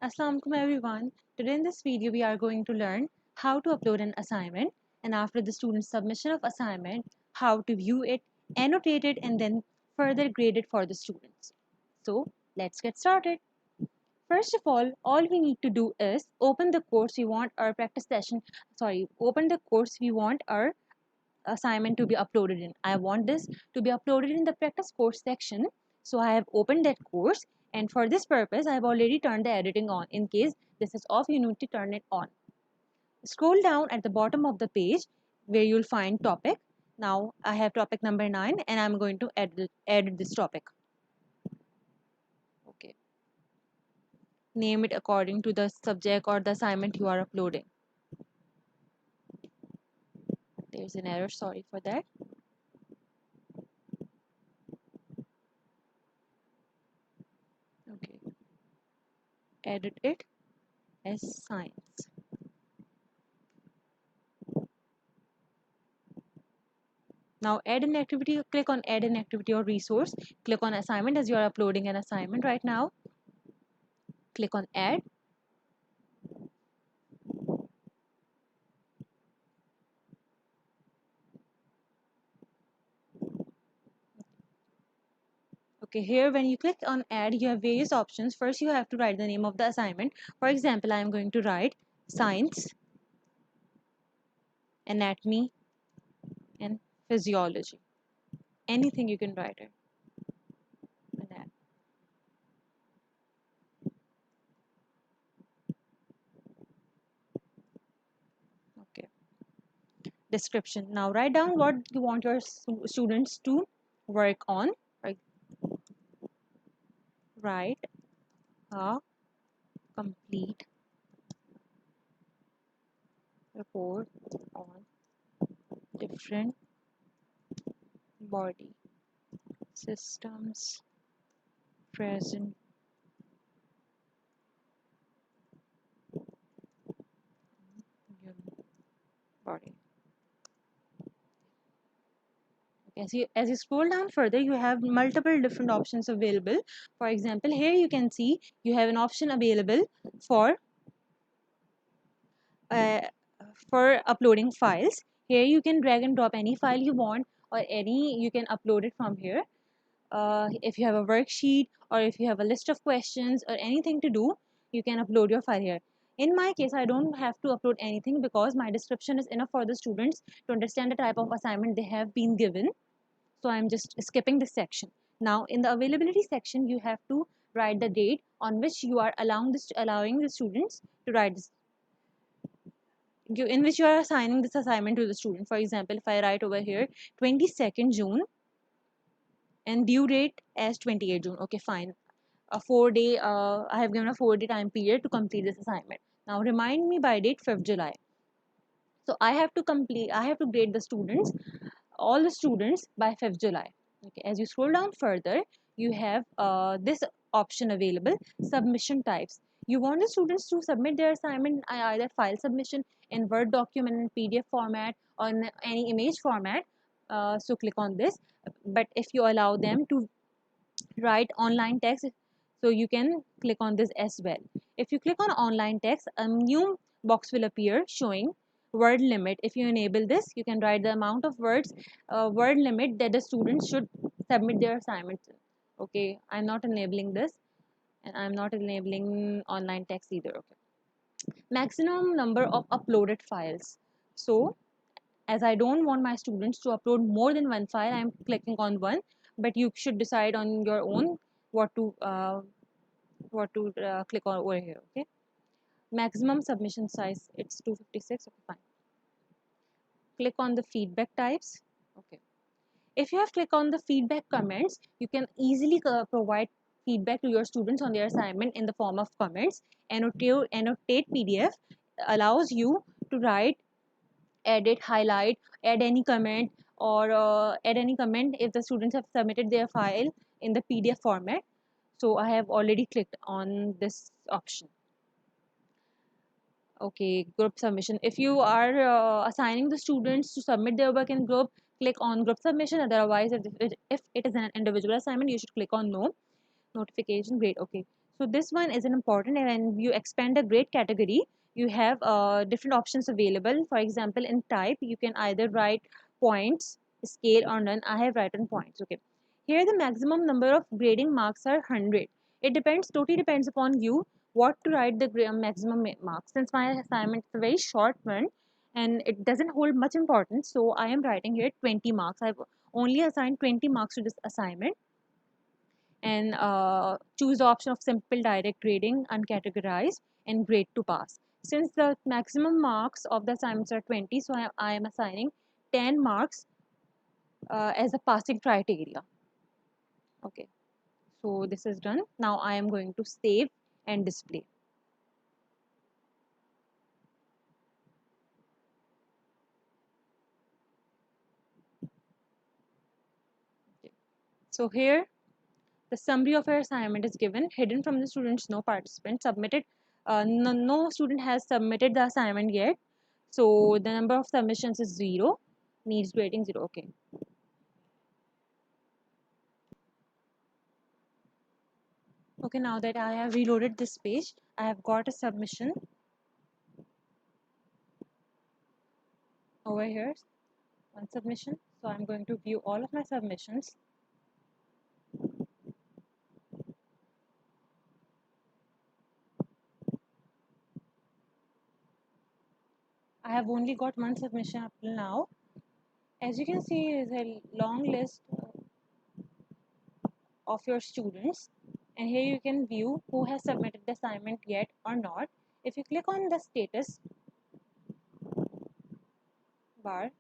Assalamu alaikum everyone. Today in this video we are going to learn how to upload an assignment, and after the student's submission of assignment, how to view it, annotate it, and then further grade it for the students. So let's get started. First of all we need to do is open the course we want our practice session, open the course we want our assignment to be uploaded in. I want this to be uploaded in the practice course section. So I have opened that course, and for this purpose I have already turned the editing on. In case this is off, you need to turn it on. Scroll down at the bottom of the page where you'll find topic. Now I have topic number 9 and I'm going to edit this topic. Okay. Name it according to the subject or the assignment you are uploading. There's an error, sorry for that. Okay. Edit it as science. Now add an activity, click on add an activity or resource, click on assignment as you are uploading an assignment right now. Click on add. Okay, here when you click on add, you have various options. First you have to write the name of the assignment. For example, I am going to write science, anatomy and physiology. Anything you can write it. Okay. Description. Now write down what you want your students to work on. Right. Write a complete report on different body systems present in human body. As you scroll down further, you have multiple different options available. For example, here you can see you have an option available for uh, uploading files. Here you can drag and drop any file you want, or any you can upload it from here. If you have a worksheet or if you have a list of questions or anything to do, you can upload your file here. In my case, I don't have to upload anything because my description is enough for the students to understand the type of assignment they have been given. So I'm just skipping this section. Now in the availability section, you have to write the date on which you are allowing the students to write this, in which you are assigning this assignment to the student. For example, if I write over here 22nd June and due date as 28 June, okay, fine. A 4-day, I have given a 4-day time period to complete this assignment. Now remind me by date 5th July. So I have to grade the students, all the students by 5th July. Okay, as you scroll down further, you have this option available, submission types. You want the students to submit their assignment either file submission in Word document, in PDF format, or in any image format. So click on this. But if you allow them to write online text, so you can click on this as well. If you click on online text, a new box will appear showing word limit. If you enable this, you can write the amount of words, word limit that the students should submit their assignments in. Okay, I'm not enabling this, and I'm not enabling online text either. Okay, maximum number of uploaded files. So as I don't want my students to upload more than one file, I'm clicking on one, but you should decide on your own what to click on over here. Okay, maximum submission size, it's 256. Okay, fine. Click on the feedback types. Okay, if you have clicked on the feedback comments, you can easily provide feedback to your students on their assignment in the form of comments. Annotate PDF allows you to write, edit, highlight, add any comment, or add any comment if the students have submitted their file in the PDF format. So I have already clicked on this option. Okay, group submission. If you are assigning the students to submit their work in group, click on group submission. Otherwise, if it is an individual assignment, you should click on no. Notification, great. Okay, So this one is an important, and when you expand a grade category, you have different options available. For example, in type, you can either write points, scale, or none. I have written points. Okay. Here the maximum number of grading marks are 100. It depends, totally depends upon you what to write the maximum marks. Since my assignment is a very short one and it doesn't hold much importance, so I am writing here 20 marks. I've only assigned 20 marks to this assignment, and choose the option of simple direct grading, uncategorized, and grade to pass. Since the maximum marks of the assignments are 20, so I am assigning 10 marks as a passing criteria. Okay, so this is done. Now I am going to save and display. Okay. So here the summary of your assignment is given, hidden from the students, no participant submitted. No student has submitted the assignment yet. So the number of submissions is 0, needs grading 0. Okay. Okay, now that I have reloaded this page, I have got a submission over here, one submission. So I'm going to view all of my submissions. I have only got one submission up till now. As you can see, is a long list of your students, and here you can view who has submitted the assignment yet or not. If you click on the status bar,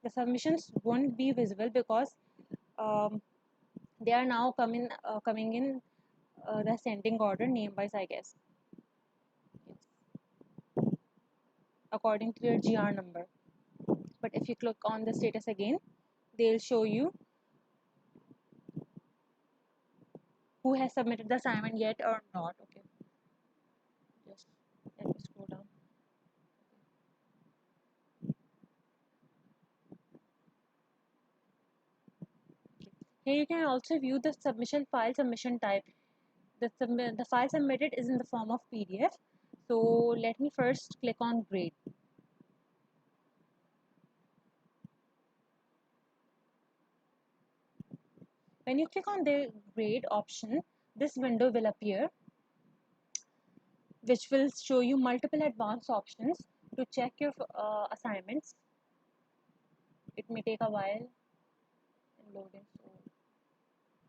the submissions won't be visible because um, they are now coming in the ascending order, name wise, I guess, according to your GR number. But if you click on the status again, they'll show you who has submitted the assignment yet or not. Okay, just let me scroll down. Okay. Here you can also view the submission file, submission type. The file submitted is in the form of PDF. So let me first click on grade. When you click on the grade option, this window will appear, which will show you multiple advanced options to check your assignments. It may take a while in loading.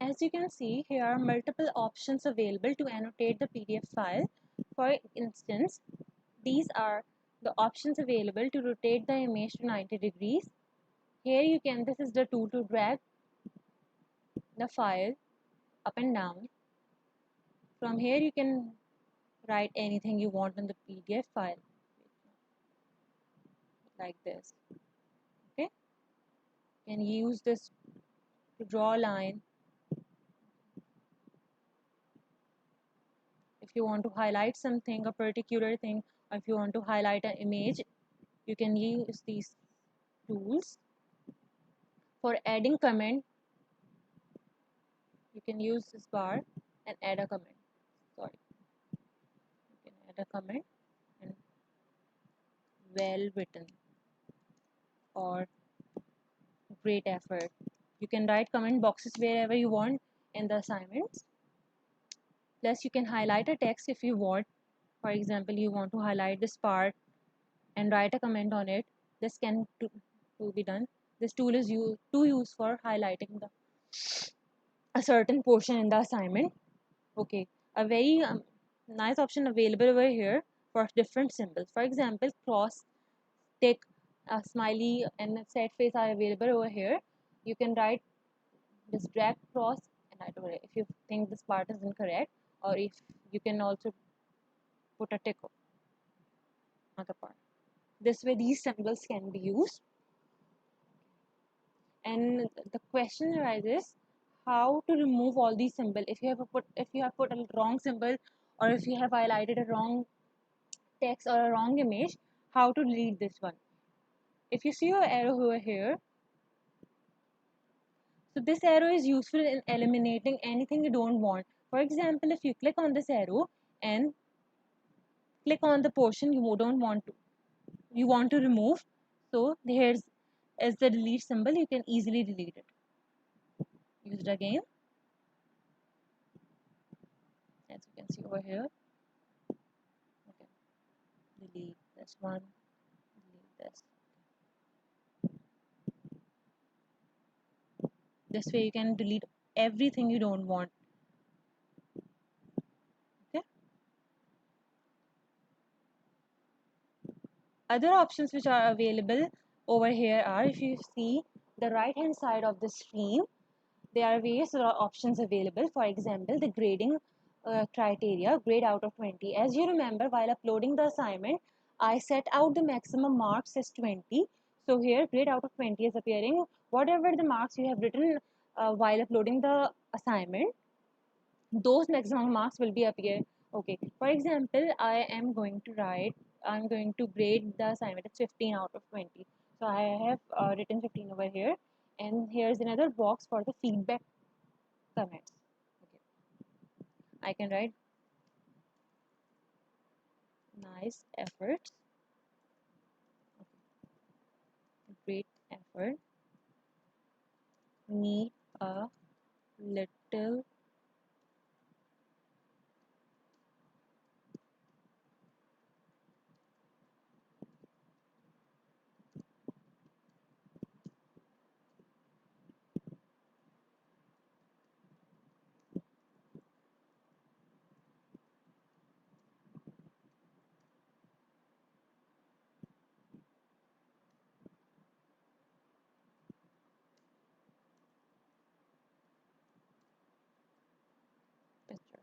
As you can see, here are multiple options available to annotate the PDF file. For instance, these are the options available to rotate the image to 90 degrees. Here you can, this is the tool to drag the file up and down. From here you can write anything you want on the PDF file, like this. Okay, you can use this to draw a line. If you want to highlight something, a particular thing, or if you want to highlight an image, you can use these tools. For adding comment, you can use this bar and add a comment. Sorry, you can add a comment and well written or great effort. You can write comment boxes wherever you want in the assignments. Plus, you can highlight a text if you want. For example, you want to highlight this part and write a comment on it. This can to be done. This tool is used for highlighting a certain portion in the assignment. Okay, a very nice option available over here for different symbols. For example, cross, tick, a smiley, and a sad face are available over here. You can write this drag cross and write over it if you think this part is incorrect, or if you can also put a tick on the part. This way, these symbols can be used. And the question arises how to remove all these symbols if you have put a wrong symbol, or if you have highlighted a wrong text or a wrong image, how to delete this one. If you see your arrow over here, so this arrow is useful in eliminating anything you don't want. For example, if you click on this arrow and click on the portion you want to remove, so here's is the delete symbol. You can easily delete it. Use it again, as you can see over here. Okay, delete this one, delete this. This way you can delete everything you don't want. Okay. Other options which are available over here are, if you see the right hand side of the screen, there are various options available. For example, the grading criteria, grade out of 20. As you remember, while uploading the assignment, I set out the maximum marks as 20. So here, grade out of 20 is appearing. Whatever the marks you have written while uploading the assignment, those maximum marks will be appear. Okay, for example, I'm going to grade the assignment as 15 out of 20. So I have written 15 over here, and here's another box for the feedback comments. Okay, I can write nice effort, great effort, need a little pictures.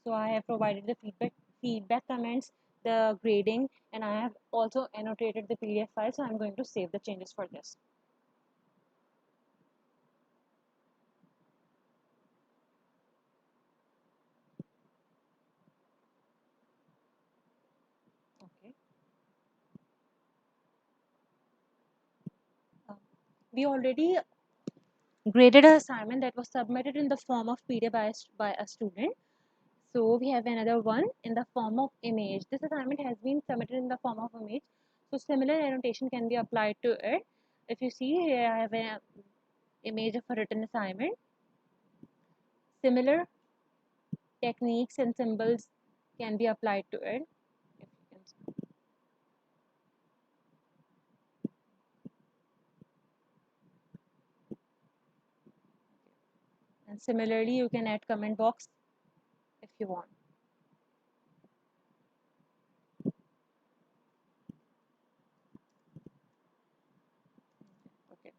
So I have provided the feedback comments, the grading, and I have also annotated the PDF file. So I'm going to save the changes for this. Okay. We already graded an assignment that was submitted in the form of PDF by a student. So we have another one in the form of image. This assignment has been submitted in the form of image. So similar annotation can be applied to it. If you see here, I have an image of a written assignment. Similar techniques and symbols can be applied to it. If you can see. And similarly, you can add comment box if you want. Okay.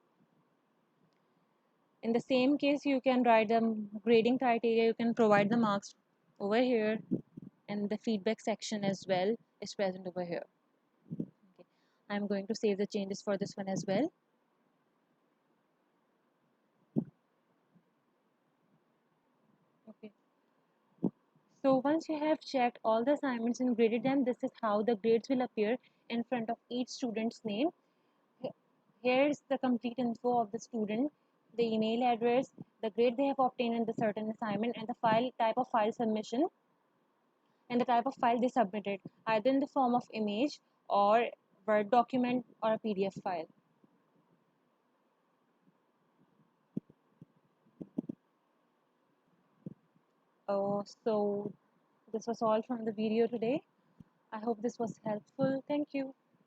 In the same case, you can write the grading criteria. You can provide the marks over here, and the feedback section as well is present over here. Okay. I'm going to save the changes for this one as well. Okay. So once you have checked all the assignments and graded them, this is how the grades will appear in front of each student's name. Here's the complete info of the student, the email address, the grade they have obtained in the certain assignment, and the file type of file submission, and the type of file they submitted, either in the form of image or Word document or a PDF file. So this was all from the video today. I hope this was helpful. Thank you.